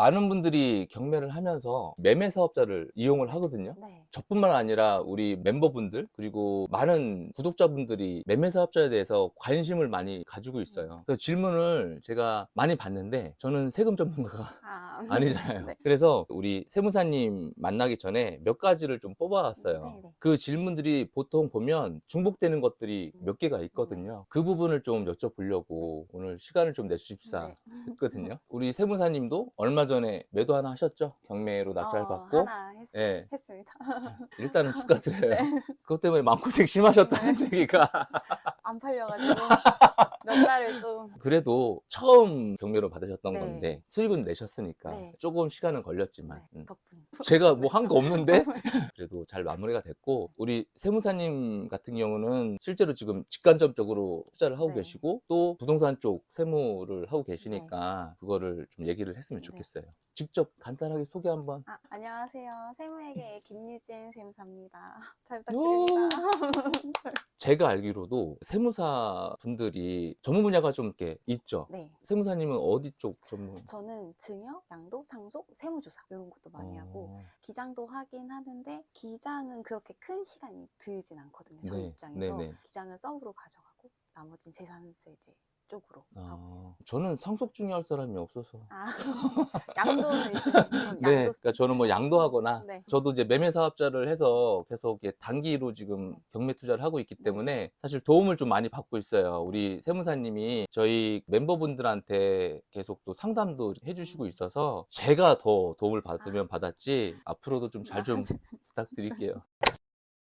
많은 분들이 경매를 하면서 매매 사업자를 이용을 하거든요. 네. 저뿐만 아니라 우리 멤버분들 그리고 많은 구독자분들이 매매 사업자에 대해서 관심을 많이 가지고 있어요. 그래서 질문을 제가 많이 받는데 저는 세금 전문가가 아, 아니잖아요. 네. 그래서 우리 세무사님 만나기 전에 몇 가지를 좀 뽑아왔어요. 네네. 그 질문들이 보통 보면 중복되는 것들이 몇 개가 네. 있거든요. 그 부분을 좀 여쭤보려고 오늘 시간을 좀 내주십사 네. 했거든요. 우리 세무사님도 얼마 전에 매도 하나 하셨죠? 경매로 낙찰 받고. 하나 예, 했습니다. 일단은 축하드려요. 네. 그것 때문에 마음고생 심하셨다는 네. 얘기가. 안 팔려가지고 몇 달을 좀. 그래도 처음 경매로 받으셨던 네. 건데 수익은 내셨으니까 네. 조금 시간은 걸렸지만 네. 덕분. 제가 뭐 한 거 없는데 그래도 잘 마무리가 됐고, 우리 세무사님 같은 경우는 실제로 지금 직간접적으로 투자를 하고 네. 계시고 또 부동산 쪽 세무를 하고 계시니까 그거를 좀 얘기를 했으면 네. 좋겠어요. 직접 간단하게 소개 한번. 안녕하세요. 세무회계의 김유진 세무사입니다. 잘 오! 부탁드립니다. 제가 알기로도 세무사 분들이 전문 분야가 좀 이렇게 있죠. 네. 세무사님은 어디 쪽 전문? 저는 증여, 양도, 상속, 세무조사 이런 것도 많이 하고 기장도 하긴 하는데 기장은 그렇게 큰 시간이 들진 않거든요. 저희 네, 입장에서 네네. 기장은 서브로 가져가고 나머지는 재산세제 쪽으로 하고 있어요. 저는 상속 중요할 사람이 없어서. 아, 양도는 있으시죠? 네, 양도. 그러니까 저는 뭐 양도하거나, 네. 저도 이제 매매 사업자를 해서 계속 이렇게 단기로 지금 네. 경매 투자를 하고 있기 네. 때문에 사실 도움을 좀 많이 받고 있어요. 우리 세무사님이 저희 멤버분들한테 계속 또 상담도 해주시고 있어서 제가 더 도움을 받으면 받았지 앞으로도 좀 잘 좀 부탁드릴게요.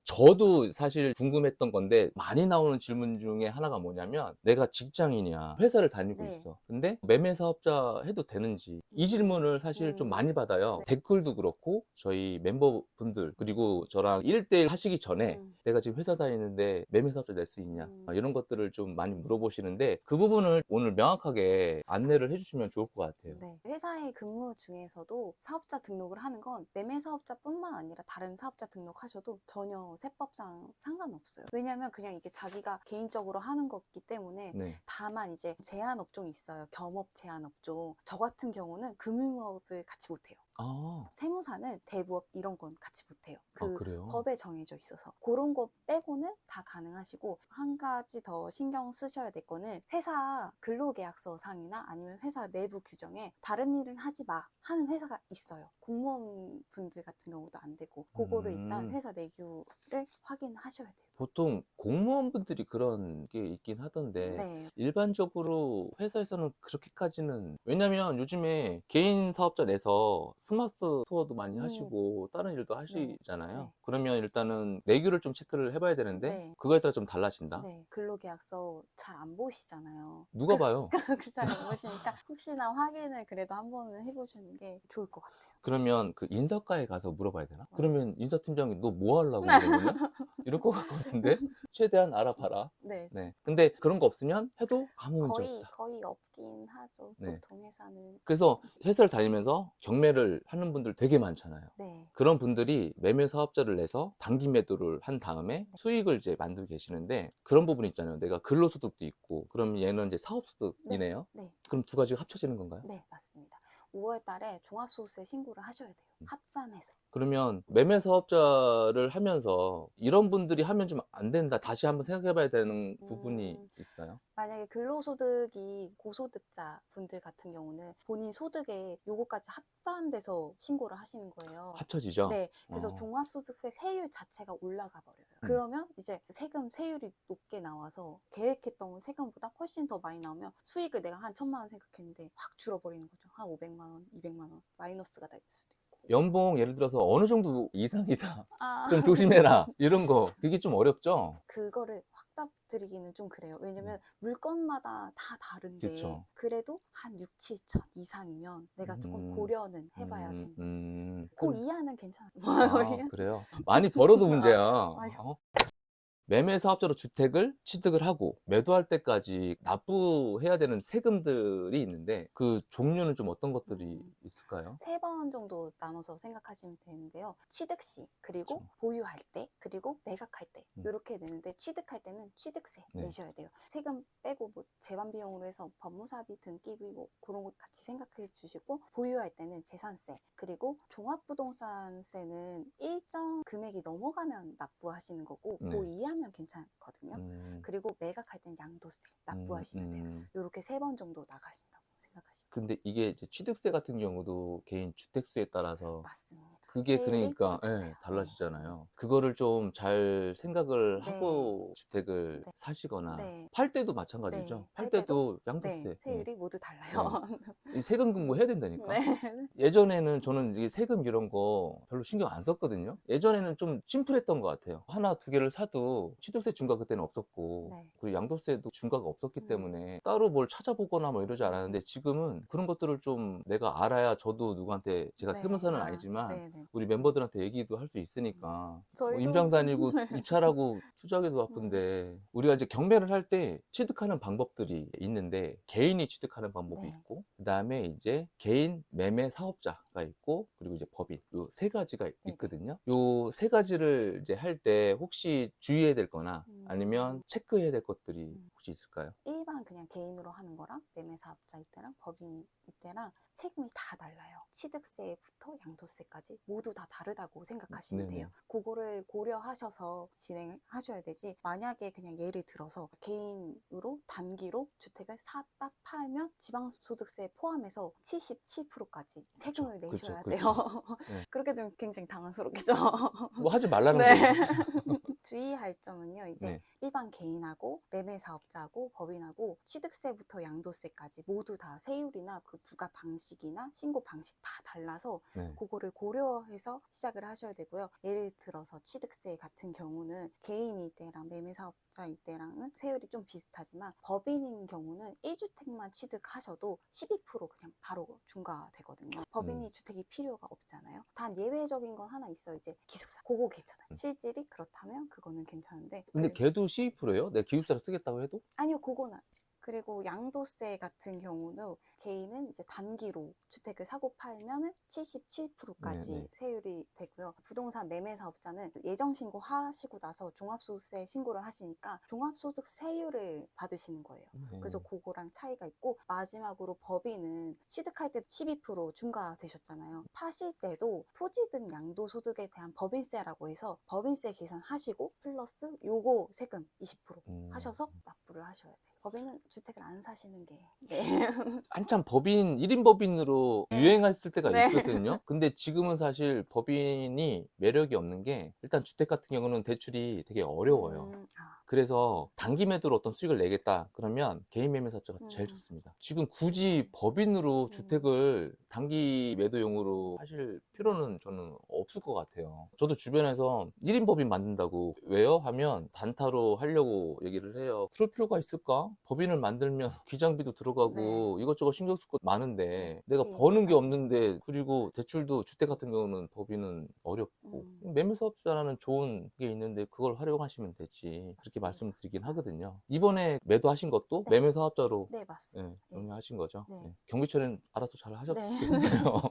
저도 사실 궁금했던 건데 많이 나오는 질문 중에 하나가 뭐냐면 내가 직장인이야, 회사를 다니고 네. 있어, 근데 매매 사업자 해도 되는지, 이 질문을 사실 좀 많이 받아요. 네. 댓글도 그렇고 저희 멤버분들 그리고 저랑 1대1 하시기 전에 내가 지금 회사 다니는데 매매 사업자 낼 수 있냐, 이런 것들을 좀 많이 물어보시는데 그 부분을 오늘 명확하게 안내를 해주시면 좋을 것 같아요. 네. 회사의 근무 중에서도 사업자 등록을 하는 건 매매 사업자뿐만 아니라 다른 사업자 등록하셔도 전혀 세법상 상관없어요. 왜냐면 그냥 이게 자기가 개인적으로 하는 거기 때문에. 네. 다만 이제 제한 업종이 있어요. 겸업 제한 업종. 저 같은 경우는 금융업을 같이 못해요. 아, 세무사는 대부업 이런 건 같이 못해요. 그 그래요? 법에 정해져 있어서 그런 거 빼고는 다 가능하시고, 한 가지 더 신경 쓰셔야 될 거는 회사 근로계약서 상이나 아니면 회사 내부 규정에 다른 일은 하지 마 하는 회사가 있어요. 공무원 분들 같은 경우도 안 되고 그거를 일단 회사 내규를 확인하셔야 돼요. 보통 공무원분들이 그런 게 있긴 하던데 네. 일반적으로 회사에서는 그렇게까지는, 왜냐면 요즘에 개인 사업자 내서 스마트 스토어도 많이 하시고 다른 일도 하시잖아요. 네. 그러면 일단은 내규를 좀 체크를 해봐야 되는데 네. 그거에 따라 좀 달라진다. 네. 근로계약서 잘 안 보시잖아요. 누가 봐요? 잘 안 보시니까 혹시나 확인을 그래도 한 번은 해보시는 게 좋을 것 같아요. 그러면 그 인사과에 가서 물어봐야 되나? 그러면 인사팀장이 너 뭐 하려고 그러면? 이럴 것 같은데 최대한 알아봐라. 네. 네. 근데 그런 거 없으면 해도 아무 문제 없다. 거의 없긴 하죠. 네. 보통 회사는. 그래서 회사를 다니면서 경매를 하는 분들 되게 많잖아요. 네. 그런 분들이 매매 사업자를 내서 단기 매도를 한 다음에 수익을 이제 만들고 계시는데 그런 부분 있잖아요. 내가 근로소득도 있고, 그럼 얘는 이제 사업소득이네요. 네. 그럼 두 가지가 합쳐지는 건가요? 네, 맞습니다. 5월 달에 종합소득세 신고를 하셔야 돼요. 합산해서. 그러면 매매 사업자를 하면서 이런 분들이 하면 좀 안 된다, 다시 한번 생각해 봐야 되는 부분이 있어요? 만약에 근로소득이 고소득자 분들 같은 경우는 본인 소득에 요거까지 합산돼서 신고를 하시는 거예요. 합쳐지죠? 네. 그래서 종합소득세 세율 자체가 올라가 버려요. 음. 그러면 이제 세율이 높게 나와서 계획했던 세금보다 훨씬 더 많이 나오면 수익을 내가 한 1,000만 원 생각했는데 확 줄어버리는 거죠. 한 500만 원, 200만 원 마이너스가 될 수도 있고. 연봉 예를 들어서 어느 정도 이상이다, 아, 좀 조심해라, 이런 거 그게 좀 어렵죠? 그거를 확답 드리기는 좀 그래요. 왜냐면 물건마다 다 다른데 그쵸. 그래도 한 6, 7천 이상이면 내가 조금 고려는 해봐야 되는. 그 이하는 괜찮아요. 아, 그래요? 많이 벌어도 문제야. 많이 어? 매매 사업자로 주택을 취득을 하고 매도할 때까지 납부해야 되는 세금들이 있는데 그 종류는 좀 어떤 것들이 있을까요? 3번 정도 나눠서 생각하시면 되는데요. 취득 시, 그리고 그렇죠. 보유할 때, 그리고 매각할 때 음. 이렇게 내는데 취득할 때는 취득세 네. 내셔야 돼요. 세금 빼고 뭐 재반 비용으로 해서 법무사비, 등기비 뭐 그런 거 같이 생각해 주시고 보유할 때는 재산세, 그리고 종합부동산세는 일정 금액이 넘어가면 납부하시는 거고 네. 그 이하면 괜찮거든요. 음, 그리고 매각할 때는 양도세 납부하시면 돼요. 이렇게 3번 정도 나가신다고 생각하시면 돼요. 근데 이게 이제 취득세 같은 경우도 개인 주택수에 따라서 맞습니다. 그게 세율이 그러니까 다 달라요. 달라지잖아요. 그거를 좀 잘 생각을 네. 하고 주택을 네. 사시거나 네. 팔 때도 네. 마찬가지죠. 팔 팔 때도 때도 네. 양도세. 세율이 모두 달라요. 네. 이 세금 공부해야 된다니까. 네. 예전에는 저는 이게 세금 이런 거 별로 신경 안 썼거든요. 예전에는 좀 심플했던 것 같아요. 하나, 두 개를 사도 취득세 중과 그때는 없었고, 네. 그리고 양도세도 중과가 없었기 음. 때문에 따로 뭘 찾아보거나 뭐 이러지 않았는데 지금은 그런 것들을 좀 내가 알아야 저도 누구한테 제가 네. 세무사는 아니지만 네네. 우리 멤버들한테 얘기도 할 수 있으니까 뭐 저희도 임장 다니고 네. 입찰하고 투자하기도 바쁜데 우리가 이제 경매를 할 때 취득하는 방법들이 있는데 개인이 취득하는 방법이 네. 있고 그다음에 이제 개인 매매 사업자가 있고 그리고 이제 법인 요 세 가지가 네네. 있거든요. 요 세 가지를 이제 할 때 혹시 주의해야 될 거나 아니면 체크해야 될 것들이 혹시 있을까요? 일반 그냥 개인으로 하는 거랑 매매사업자일 때랑 법인일 때랑 세금이 다 달라요. 취득세부터 양도세까지 모두 다 다르다고 생각하시면 돼요. 네네. 그거를 고려하셔서 진행하셔야 되지. 만약에 그냥 예를 들어서 개인으로 단기로 주택을 샀다 팔면 지방소득세 포함해서 77%까지 세금을 그쵸, 내셔야 그쵸. 돼요. 네. 그렇게 되면 굉장히 당황스럽겠죠. 뭐 하지 말라는 네. 거예요. 주의할 점은요, 이제 네. 일반 개인하고 매매사업자하고 법인하고 취득세부터 양도세까지 모두 다 세율이나 그 부과 방식이나 신고 방식 다 달라서 네. 그거를 고려해서 시작을 하셔야 되고요. 예를 들어서 취득세 같은 경우는 개인일 때랑 매매사업자일 때랑은 세율이 좀 비슷하지만 법인인 경우는 1주택만 취득하셔도 12% 그냥 바로 중과되거든요. 법인이 주택이 필요가 없잖아요. 단 예외적인 건 하나 있어요. 이제 기숙사. 그거 괜찮아요. 실질이 그렇다면 그거는 괜찮은데 근데 걔도 12%예요? 내가 기숙사를 쓰겠다고 해도? 아니요, 그거는. 그리고 양도세 같은 경우는 개인은 이제 단기로 주택을 사고 팔면은 77%까지 네네. 세율이 되고요. 부동산 매매 사업자는 예정 신고 하시고 나서 종합소득세 신고를 하시니까 종합소득 세율을 받으시는 거예요. 네. 그래서 그거랑 차이가 있고 마지막으로 법인은 취득할 때 12% 중과되셨잖아요. 파실 때도 토지 등 양도소득에 대한 법인세라고 해서 법인세 계산하시고 플러스 요거 세금 20% 하셔서 납부를 하셔야 돼요. 법인은 주택을 안 사시는 게 네. 한참 법인, 1인 법인으로 네. 유행했을 때가 네. 있거든요. 근데 지금은 사실 법인이 매력이 없는 게 일단 주택 같은 경우는 대출이 되게 어려워요. 그래서 단기 매도로 어떤 수익을 내겠다 그러면 개인 매매 사업자가 제일 좋습니다. 지금 굳이 법인으로 주택을 단기 매도용으로 하실 필요는 저는 없을 것 같아요. 저도 주변에서 1인 법인 만든다고 왜요? 하면 단타로 하려고 얘기를 해요. 그럴 필요가 있을까? 법인을 만들면 기장비도 들어가고 이것저것 신경 쓸 것 많은데 내가 버는 게 없는데 그리고 대출도 주택 같은 경우는 법인은 어렵고 매매 사업자라는 좋은 게 있는데 그걸 활용하시면 되지. 그렇게 말씀드리긴 하거든요. 이번에 매도하신 것도 네. 매매 사업자로 네, 맞습니다. 경매하신 거죠. 네. 경비처는 알아서 잘 네. 하셨겠네요.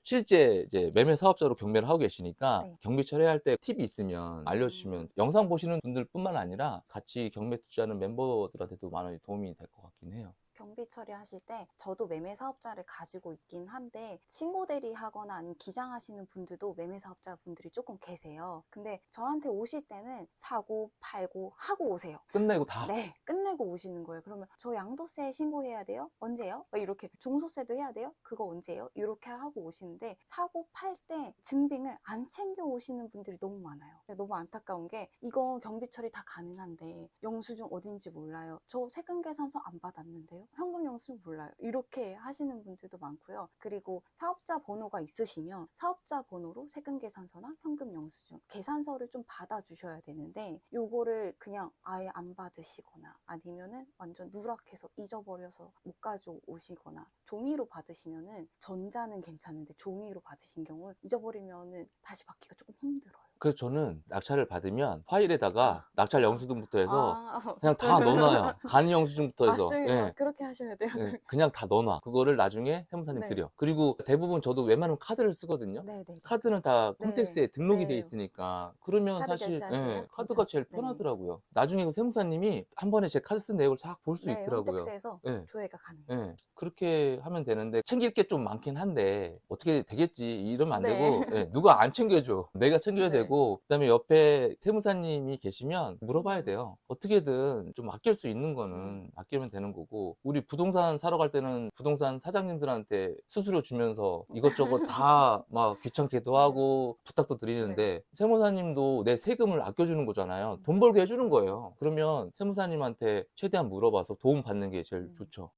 실제 이제 매매 사업자로 경매를 하고 계시니까 네. 경비 처리할 때 팁이 있으면 알려주시면 영상 보시는 분들뿐만 아니라 같이 경매 투자하는 멤버들한테도 많이 도움이 될 것 같긴 해요. 경비 처리하실 때 저도 매매 사업자를 가지고 있긴 한데 신고 대리하거나 아니면 기장하시는 분들도 매매 사업자 분들이 조금 계세요. 근데 저한테 오실 때는 사고 팔고 하고 오세요. 끝내고 다. 네, 끝내고 오시는 거예요. 그러면 저 양도세 신고해야 돼요? 언제요? 막 이렇게 종소세도 해야 돼요? 그거 언제요? 이렇게 하고 오시는데 사고 팔 때 증빙을 안 챙겨 오시는 분들이 너무 많아요. 너무 안타까운 게 이거 경비 처리 다 가능한데 영수증 어딘지 몰라요. 저 세금 계산서 안 받았는데요. 현금 영수증 몰라요. 이렇게 하시는 분들도 많고요. 그리고 사업자 번호가 있으시면 사업자 번호로 세금 계산서나 현금 영수증, 계산서를 좀 받아주셔야 되는데 요거를 그냥 아예 안 받으시거나 아니면은 완전 누락해서 잊어버려서 못 가져오시거나 종이로 받으시면은 전자는 괜찮은데 종이로 받으신 경우 잊어버리면은 다시 받기가 조금 힘들어요. 그래서 저는 낙찰을 받으면 파일에다가 낙찰 영수증부터 해서 아, 그냥 다 넣어놔요. 간이 영수증부터 해서. 맞습니다. 예. 그렇게 하셔야 돼요. 예, 그냥 다 넣어놔. 그거를 나중에 세무사님 네. 드려. 그리고 대부분 저도 웬만하면 카드를 쓰거든요. 네네. 카드는 다 네. 콘택스에 등록이 돼 네. 있으니까 그러면 카드 사실 결제하시면 카드가 괜찮죠. 제일 네. 편하더라고요. 나중에 그 세무사님이 한 번에 제 카드 쓴 내역을 싹 볼 수 네, 있더라고요. 홈택스에서 예. 조회가 가능해요. 예. 그렇게 하면 되는데 챙길 게 좀 많긴 한데 어떻게 되겠지 이러면 안 네. 되고 누가 안 챙겨줘. 내가 챙겨야 네. 되고 그다음에 옆에 세무사님이 계시면 물어봐야 음. 돼요. 어떻게든 좀 아낄 수 있는 거는 아끼면 되는 거고 우리 부동산 사러 갈 때는 부동산 사장님들한테 수수료 주면서 이것저것 다 막 귀찮게도 네. 하고 부탁도 드리는데 세무사님도 내 세금을 아껴주는 거잖아요. 돈 벌게 해주는 거예요. 그러면 세무사님한테 최대한 물어봐서 도움 받는 게 제일 좋죠.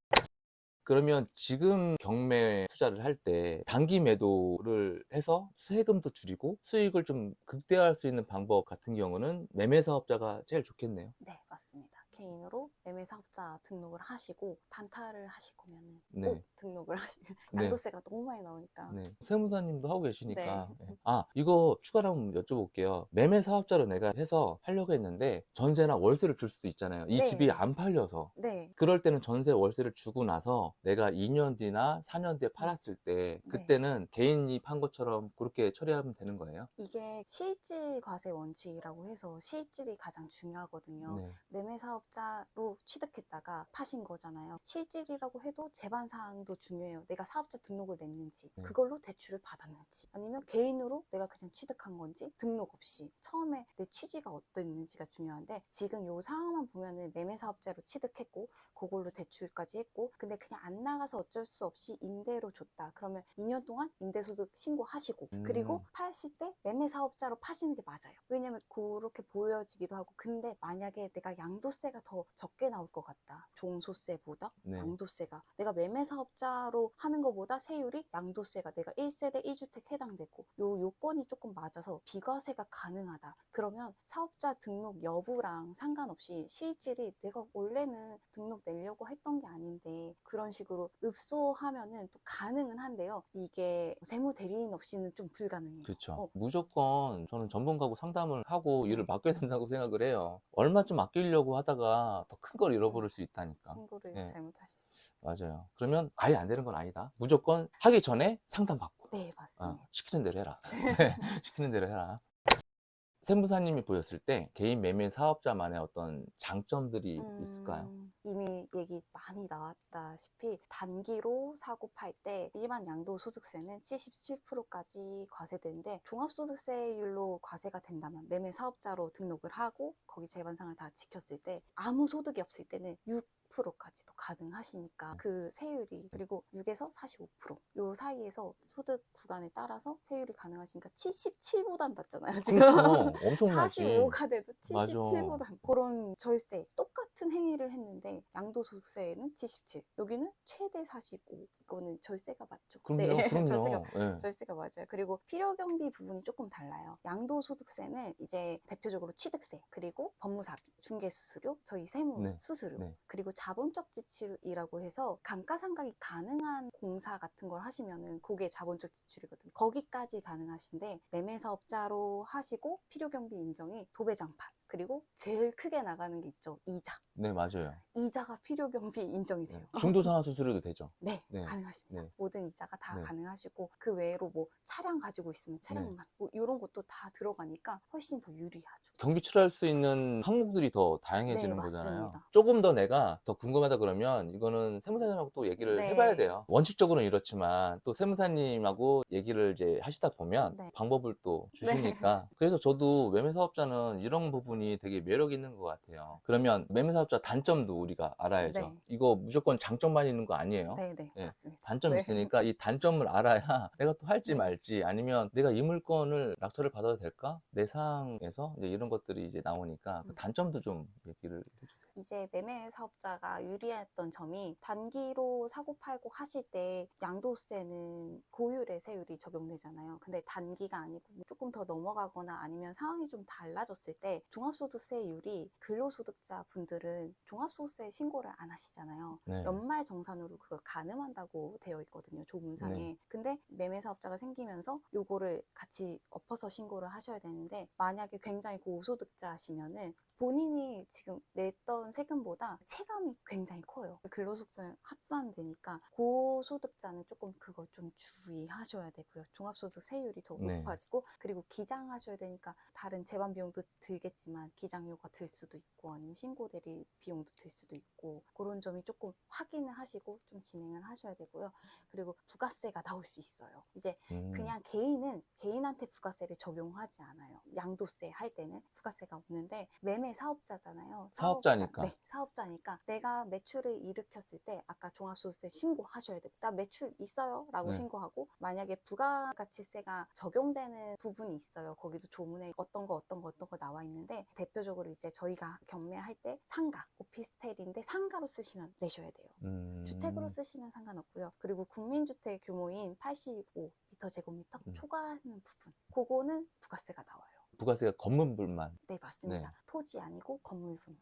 그러면 지금 경매 투자를 할 때 단기 매도를 해서 세금도 줄이고 수익을 좀 극대화할 수 있는 방법 같은 경우는 매매 사업자가 제일 좋겠네요. 네, 맞습니다. 개인으로 매매 사업자 등록을 하시고 단타를 하실 거면은 네. 꼭 등록을 하시면 네. 양도세가 너무 많이 나오니까. 네. 세무사님도 하고 계시니까. 네. 아, 이거 추가로 한번 여쭤볼게요. 매매 사업자로 내가 해서 하려고 했는데 전세나 월세를 줄 수도 있잖아요. 이 네. 집이 안 팔려서. 네. 그럴 때는 전세 월세를 주고 나서 내가 2년 뒤나 4년 뒤에 팔았을 때 그때는 개인이 판 것처럼 그렇게 처리하면 되는 거예요? 이게 실질 과세 원칙이라고 해서 실질이 가장 중요하거든요. 네. 매매 사업자로 취득했다가 파신 거잖아요. 실질이라고 해도 재반 사항도 중요해요. 내가 사업자 등록을 냈는지, 네. 그걸로 대출을 받았는지, 아니면 개인으로 내가 그냥 취득한 건지, 등록 없이 처음에 내 취지가 어땠는지가 중요한데 지금 요 상황만 보면은 매매 사업자로 취득했고 그걸로 대출까지 했고 근데 그냥 안 나가서 어쩔 수 없이 임대로 줬다. 그러면 2년 동안 임대소득 신고하시고 그리고 파실 때 매매 사업자로 파시는 게 맞아요. 왜냐면 그렇게 보여지기도 하고 근데 만약에 내가 양도세가 더 적게 나올 것 같다. 종소세보다 네. 양도세가 내가 매매 사업자로 하는 것보다 세율이 양도세가 내가 1세대 1주택 해당되고 요 요건이 조금 맞아서 비과세가 가능하다. 그러면 사업자 등록 여부랑 상관없이 실질이 내가 원래는 등록 내려고 했던 게 아닌데 그런 식으로 읍소하면은 또 가능은 한데요. 이게 세무 대리인 없이는 좀 불가능해요. 그렇죠. 무조건 저는 전문가하고 상담을 하고 네. 일을 맡겨야 된다고 생각을 해요. 얼마 좀 아끼려고 하다가 더 큰 걸 잃어버릴 수 있다니까. 신고를 예, 잘못하셨어요. 맞아요. 그러면 아예 안 되는 건 아니다. 무조건 하기 전에 상담받고. 네, 맞습니다. 시키는 대로 해라. 네, 시키는 대로 해라. 세무사님이 보셨을 때 개인 매매 사업자만의 어떤 장점들이 있을까요? 이미 얘기 많이 나왔다시피 단기로 사고 팔 때 일반 양도소득세는 77%까지 과세되는데 종합소득세율로 과세가 된다면 매매 사업자로 등록을 하고 거기 재반상을 다 지켰을 때 아무 소득이 없을 때는 6%까지도 가능하시니까 그 세율이 그리고 6에서 45%요 사이에서 소득 구간에 따라서 세율이 가능하시니까 77보단 낮잖아요 지금. 그렇죠. 엄청나지. 45가 돼도 맞아. 77보단 그런 절세 똑같은 행위를 했는데 양도소득세에는 77 여기는 최대 45 이거는 절세가 맞죠. 그럼요, 네, 그럼요. 절세가 맞아요. 그리고 필요경비 부분이 조금 달라요. 양도소득세는 이제 대표적으로 취득세, 그리고 법무사비, 중개수수료, 저희 세무 네, 수수료, 네. 그리고 자본적 지출이라고 해서 감가상각이 가능한 공사 같은 걸 하시면은 그게 자본적 지출이거든요. 거기까지 가능하신데 매매사업자로 하시고 필요경비 인정이 도배장판 그리고 제일 크게 나가는 게 있죠. 이자. 네, 맞아요. 이자가 필요경비 인정이 돼요. 중도상하 수수료도 되죠. 네, 네. 가능하십니다. 네. 모든 이자가 다 네. 가능하시고 그 외로 뭐 차량 가지고 있으면 차량만 뭐 이런 것도 다 들어가니까 훨씬 더 유리하죠. 경비 치료할 수 있는 항목들이 더 다양해지는 네, 거잖아요. 맞습니다. 조금 더 내가 더 궁금하다 그러면 이거는 세무사님하고 또 얘기를 해봐야 돼요. 원칙적으로는 이렇지만 또 세무사님하고 얘기를 이제 하시다 보면 네. 방법을 또 주시니까 그래서 저도 매매사업자는 이런 부분이 되게 매력 있는 것 같아요. 그러면 매매사업자 단점도 우리가 알아야죠. 네. 이거 무조건 장점만 있는 거 아니에요. 네, 네, 네. 맞습니다. 단점이 네. 있으니까 이 단점을 알아야 내가 또 할지 말지 아니면 내가 이 물건을 낙찰을 받아도 될까? 내 상황에서 이제 이런 것들이 이제 나오니까 그 단점도 좀 얘기를 해주세요. 이제 매매 사업자가 유리했던 점이 단기로 사고 팔고 하실 때 양도세는 고율의 세율이 적용되잖아요. 근데 단기가 아니고 조금 더 넘어가거나 아니면 상황이 좀 달라졌을 때 종합소득세율이 근로소득자 분들은 종합소득세 신고를 안 하시잖아요. 네. 연말정산으로 그걸 가늠한다고 되어 있거든요, 조문상에. 네. 근데 매매사업자가 생기면서 요거를 같이 엎어서 신고를 하셔야 되는데, 만약에 굉장히 고소득자시면은 본인이 지금 냈던 세금보다 체감이 굉장히 커요. 근로소득세 합산되니까 고소득자는 조금 그거 좀 주의하셔야 되고요. 종합소득 세율이 더 네. 높아지고, 그리고 기장하셔야 되니까 다른 재반 비용도 들겠지만 기장료가 들 수도 있고 아니면 신고 대리 비용도 들 수도 있고, 그런 점이 조금 확인을 하시고 좀 진행을 하셔야 되고요. 그리고 부가세가 나올 수 있어요. 이제 그냥 개인은 개인한테 부가세를 적용하지 않아요. 양도세 할 때는 부가세가 없는데, 매매 사업자잖아요. 사업자니까. 네, 사업자니까 내가 매출을 일으켰을 때 아까 종합소득세 신고하셔야 돼요. 나 매출 있어요 라고 네. 신고하고, 만약에 부가가치세가 적용되는 부분이 있어요. 거기도 조문에 어떤 거 나와 있는데, 대표적으로 이제 저희가 경매할 때 상가, 오피스텔인데 상가로 쓰시면 내셔야 돼요. 주택으로 쓰시면 상관없고요. 그리고 국민주택 규모인 85m 제곱미터 초과하는 부분, 그거는 부가세가 나와요. 부가세가 건물물만. 네, 맞습니다. 네. 토지 아니고 건물분만.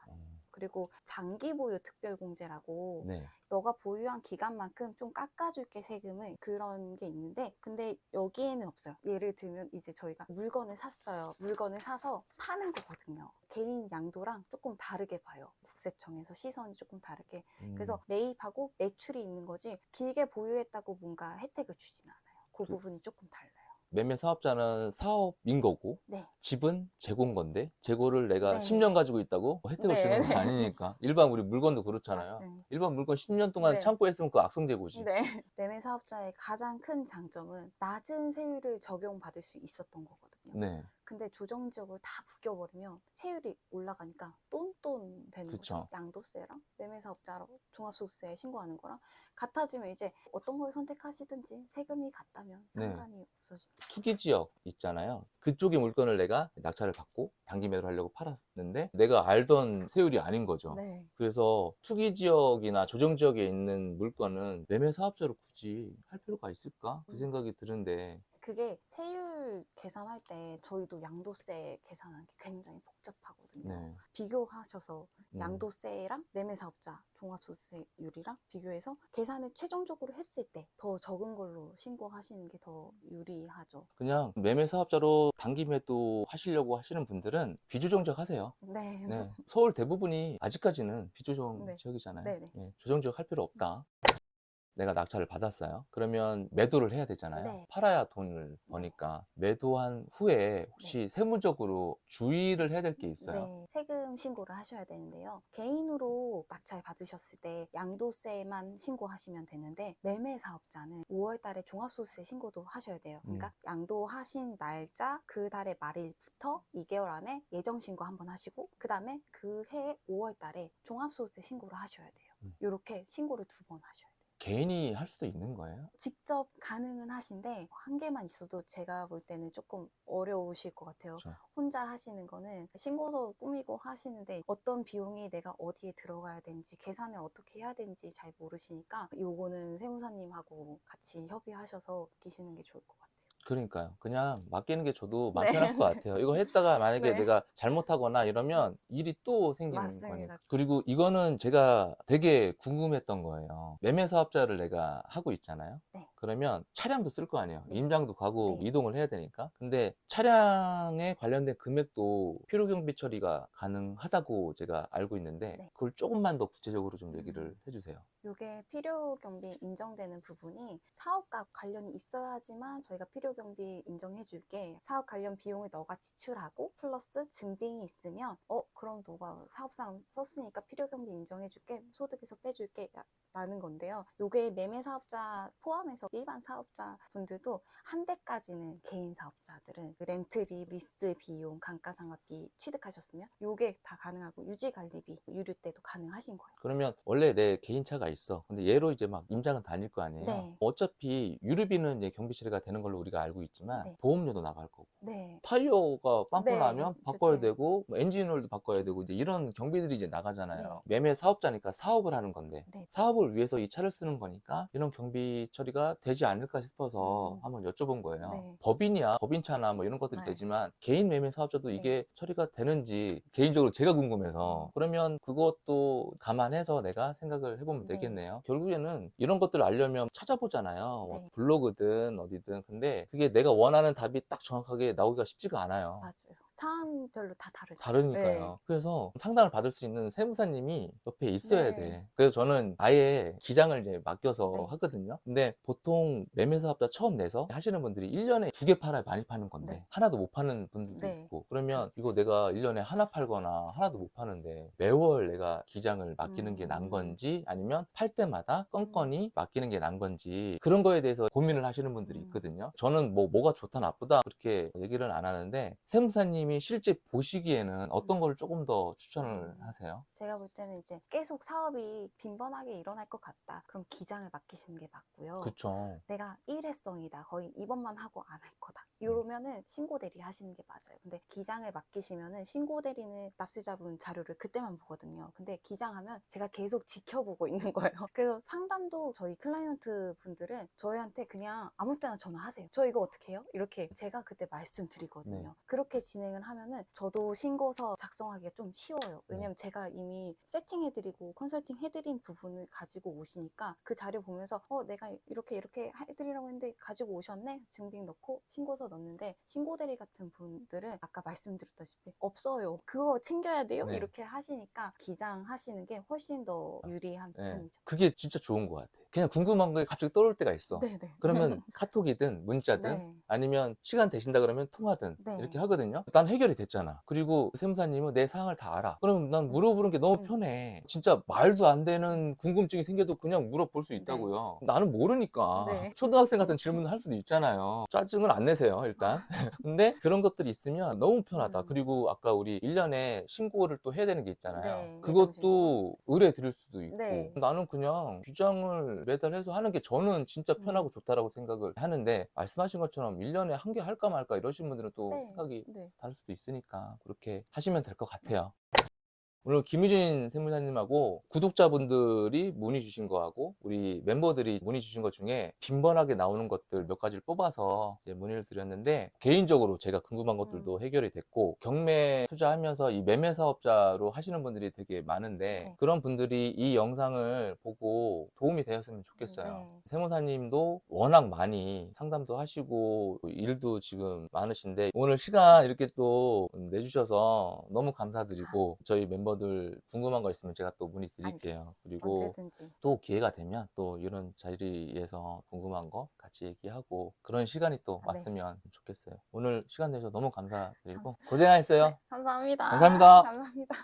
그리고 장기 보유 특별공제라고 네. 너가 보유한 기간만큼 좀 깎아줄게 세금을, 그런 게 있는데, 근데 여기에는 없어요. 예를 들면 이제 저희가 물건을 샀어요. 물건을 사서 파는 거거든요. 개인 양도랑 조금 다르게 봐요. 국세청에서 시선이 조금 다르게. 그래서 매입하고 매출이 있는 거지 길게 보유했다고 뭔가 혜택을 주진 않아요. 그 부분이 조금 달라요. 매매 사업자는 사업인 거고, 네. 집은 재고인 건데, 재고를 내가 네. 10년 가지고 있다고 혜택을 네, 주는 건 네. 아니니까. 일반 우리 물건도 그렇잖아요. 맞습니다. 일반 물건 10년 동안 네. 참고에 있으면 그거 악성재고지. 네. 매매 사업자의 가장 큰 장점은 낮은 세율을 적용받을 수 있었던 거거든요. 네. 근데 조정지역으로 다 묶여버리면 세율이 올라가니까 똔똔 되는 그쵸. 거죠. 양도세랑 매매사업자로 종합소득세 신고하는 거랑 같아지면 이제 어떤 걸 선택하시든지 세금이 같다면 상관이 없어져요. 투기 지역 있잖아요. 그쪽의 물건을 내가 낙찰을 받고 단기 매도를 하려고 팔았는데 내가 알던 세율이 아닌 거죠. 네. 그래서 투기 지역이나 조정 지역에 있는 물건은 매매 사업자로 굳이 할 필요가 있을까? 그 생각이 드는데. 그게 세율 계산할 때 저희도 양도세 계산하는 게 굉장히 복잡하거든요. 네. 비교하셔서 양도세랑 매매사업자 종합소득세율이랑 비교해서 계산을 최종적으로 했을 때 더 적은 걸로 신고하시는 게 더 유리하죠. 그냥 매매 사업자로 단기 매도 하시려고 하시는 분들은 비조정지역 하세요. 네. 네. 서울 대부분이 아직까지는 비조정 네. 지역이잖아요. 네네. 네. 조정 지역 할 필요 없다. 내가 낙찰을 받았어요. 그러면 매도를 해야 되잖아요. 네. 팔아야 돈을 버니까. 매도한 후에 혹시 세무적으로 주의를 해야 될 게 있어요? 네, 세금 신고를 하셔야 되는데요. 개인으로 낙찰 받으셨을 때 양도세만 신고하시면 되는데, 매매 사업자는 5월 달에 종합소득세 신고도 하셔야 돼요. 그러니까 양도하신 날짜 그 달의 말일부터 2개월 안에 예정 신고 한번 하시고, 그 다음에 그 해 5월 달에 종합소득세 신고를 하셔야 돼요. 이렇게 신고를 2번 하셔야 돼요. 개인이 할 수도 있는 거예요? 직접 가능은 하신데 한 개만 있어도 제가 볼 때는 조금 어려우실 것 같아요. 그렇죠. 혼자 하시는 거는 신고서 꾸미고 하시는데 어떤 비용이 내가 어디에 들어가야 되는지, 계산을 어떻게 해야 되는지 잘 모르시니까 요거는 세무사님하고 같이 협의하셔서 끼시는 게 좋을 것 같아요. 그러니까요. 그냥 맡기는 게 저도 마음 네. 편할 것 같아요. 이거 했다가 만약에 네. 내가 잘못하거나 이러면 일이 또 생기는 맞습니다. 거니까. 그리고 이거는 제가 되게 궁금했던 거예요. 매매 사업자를 내가 하고 있잖아요. 네. 그러면 차량도 쓸 거 아니에요. 네. 임장도 가고 네. 이동을 해야 되니까. 근데 차량에 관련된 금액도 필요경비 처리가 가능하다고 제가 알고 있는데 네. 그걸 조금만 더 구체적으로 좀 얘기를 해주세요. 요게 필요경비 인정되는 부분이 사업과 관련이 있어야지만 저희가 필요경비 인정해줄게, 사업 관련 비용을 너가 지출하고 플러스 증빙이 있으면 그럼 너가 사업상 썼으니까 필요경비 인정해줄게, 소득에서 빼줄게 라는 건데요. 요게 매매 사업자 포함해서 일반 사업자 분들도 한 대까지는 개인 사업자들은 렌트비, 리스 비용, 감가상각비 취득하셨으면 요게 다 가능하고 유지관리비, 유류 때도 가능하신 거예요. 그러면 원래 내 개인차가 있어. 근데 얘로 이제 막 임장은 다닐 거 아니에요. 네. 어차피 유류비는 이제 경비 처리가 되는 걸로 우리가 알고 있지만 네. 보험료도 나갈 거고 네. 타이어가 빵꾸 네. 나면 바꿔야 그쵸. 되고 뭐 엔진오일도 바꿔야 되고 이제 이런 경비들이 이제 나가잖아요. 네. 매매 사업자니까 사업을 하는 건데 네. 사업을 위해서 이 차를 쓰는 거니까 이런 경비 처리가 되지 않을까 싶어서 한번 여쭤본 거예요. 네. 법인이야 법인차나 뭐 이런 것들이 네. 되지만 개인 매매 사업자도 네. 이게 처리가 되는지 개인적으로 제가 궁금해서 그러면 그것도 감안해서 내가 생각을 해보면 네. 되겠네요. 결국에는 이런 것들을 알려면 찾아보잖아요. 뭐 네. 블로그든 어디든. 근데 그게 내가 원하는 답이 딱 정확하게 나오기가 쉽지가 않아요. 맞아요. 상황별로 다 다르죠. 다르니까요. 그래서 상담을 받을 수 있는 세무사님이 옆에 있어야 네. 돼. 그래서 저는 아예 기장을 이제 맡겨서 네. 하거든요. 근데 보통 매매 사업자 처음 내서 하시는 분들이 1년에 2개 팔아야 많이 파는 건데 네. 하나도 못 파는 분들도 네. 있고 그러면 이거 내가 1년에 하나 팔거나 하나도 못 파는데 매월 내가 기장을 맡기는 게 난 건지 아니면 팔 때마다 건건이 맡기는 게 난 건지 그런 거에 대해서 고민을 하시는 분들이 있거든요. 저는 뭐가 좋다 나쁘다 그렇게 얘기를 안 하는데 세무사님이 실제 보시기에는 어떤 걸 조금 더 추천을 하세요? 제가 볼 때는 이제 계속 사업이 빈번하게 일어날 것 같다. 그럼 기장을 맡기시는 게 맞고요. 그쵸. 내가 일회성이다. 거의 이번만 하고 안 할 거다. 이러면은 신고 대리 하시는 게 맞아요. 근데 기장을 맡기시면은 신고 대리는 납세자분 자료를 그때만 보거든요. 근데 기장하면 제가 계속 지켜보고 있는 거예요. 그래서 상담도 저희 클라이언트 분들은 저희한테 그냥 아무 때나 전화하세요. 저 이거 어떻게 해요? 이렇게 제가 그때 말씀드리거든요. 네. 그렇게 진행을 하면은 저도 신고서 작성하기가 좀 쉬워요. 왜냐면 제가 이미 세팅해드리고 컨설팅 해드린 부분을 가지고 오시니까 그 자료 보면서 내가 이렇게 해드리라고 했는데 가지고 오셨네? 증빙 넣고 신고서 넣는데 신고대리 같은 분들은 아까 말씀드렸다시피 없어요. 그거 챙겨야 돼요? 네. 이렇게 하시니까 기장하시는 게 훨씬 더 유리한 네. 편이죠. 그게 진짜 좋은 것 같아. 그냥 궁금한 게 갑자기 떠올 때가 있어. 네네. 그러면 카톡이든 문자든 네. 아니면 시간 되신다 그러면 통화든 네. 이렇게 하거든요. 난 해결이 됐잖아. 그리고 세무사님은 내 상황을 다 알아. 그럼 난 물어보는 게 너무 편해. 진짜 말도 안 되는 궁금증이 생겨도 그냥 물어볼 수 있다고요. 나는 모르니까 네. 초등학생 같은 질문을 할 수도 있잖아요. 짜증을 안 내세요, 일단. 근데 그런 것들이 있으면 너무 편하다. 그리고 아까 우리 1년에 신고를 또 해야 되는 게 있잖아요. 네, 그것도 의뢰 드릴 수도 있고 네. 나는 그냥 규장을 매달 해서 하는 게 저는 진짜 편하고 좋다라고 생각을 하는데 말씀하신 것처럼 1년에 한 개 할까 말까 이러신 분들은 또 네. 생각이 네. 다를 수도 있으니까 그렇게 하시면 될 것 같아요. 오늘 김유진 세무사님하고 구독자분들이 문의 주신 거하고 우리 멤버들이 문의 주신 것 중에 빈번하게 나오는 것들 몇 가지를 뽑아서 이제 문의를 드렸는데 개인적으로 제가 궁금한 것들도 해결이 됐고 경매 투자하면서 이 매매 사업자로 하시는 분들이 되게 많은데 네. 그런 분들이 이 영상을 보고 도움이 되었으면 좋겠어요. 네. 세무사님도 워낙 많이 상담도 하시고 일도 지금 많으신데 오늘 시간 이렇게 또 내주셔서 너무 감사드리고 저희 멤버들 궁금한 거 있으면 제가 또 문의 드릴게요. 알겠습니다. 그리고 언제든지. 또 기회가 되면 또 이런 자리에서 궁금한 거 같이 얘기하고 그런 시간이 또 네. 왔으면 좋겠어요. 오늘 시간 내셔서 너무 감사드리고 감사합니다. 고생하셨어요. 감사합니다. 감사합니다. 감사합니다.